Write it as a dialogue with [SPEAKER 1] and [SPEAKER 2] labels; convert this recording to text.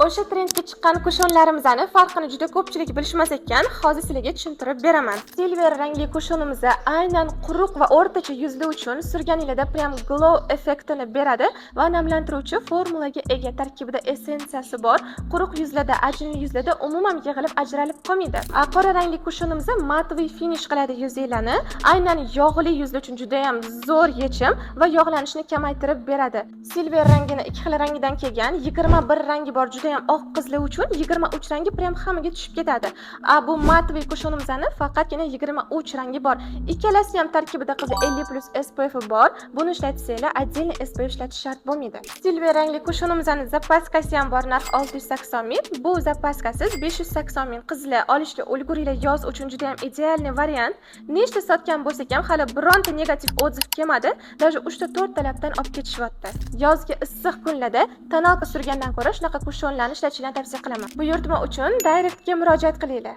[SPEAKER 1] O'sha trendga chiqqan kushonlarimizni farqini juda ko'pchilik bilishmas ekan, hozir sizlarga tushuntirib beraman. Silver rangli kushonimiz aynan quruq va o'rtacha yuzli uchun surganingizda prям glow effektini beradi va namlantiruvchi formulaga ega tarkibida essensiyasi bor. Quruq yuzlarda, ajinli yuzlarda umuman yig'ilib ajralib qolmaydi. Qora rangli kushonimiz matviy finish qiladi yuzinglarni. Aynan yog'li yuzlar uchun juda ham zo'r yechim va yog'lanishni kamaytirib beradi. Silver rangini ikki xil rangdan kelgan, 21 rangi bor, juda ham oq qizlar uchun 23 rangi prям hammaga tushib ketadi. Bu matviy kushonimizni faqatgina 23 rangi bor. Ikkalasi ham tarkibida 50+ SPF bor. Buni ishlatsanglar, отдельно SPF ishlatish shart bo'lmaydi. Silver rangli kushonimizning zapaskasi ham bor, narx 680 ming. Bu zapaskasiz 580 ming. Qizlar olishga ulguringlar, yoz uchun juda ham idealniy variant. Nechta sotgan bo'lsak ham hali bironta negativ otziv kelmadi. Даже 3-4 talabdan olib ketishyapti. Yozgi issiq kunlarda tonalka surgandan ko'ra shunaqa kushonlarni ishlatishni tavsiya qilaman. Buyurtma uchun direktga murojaat qilinglar.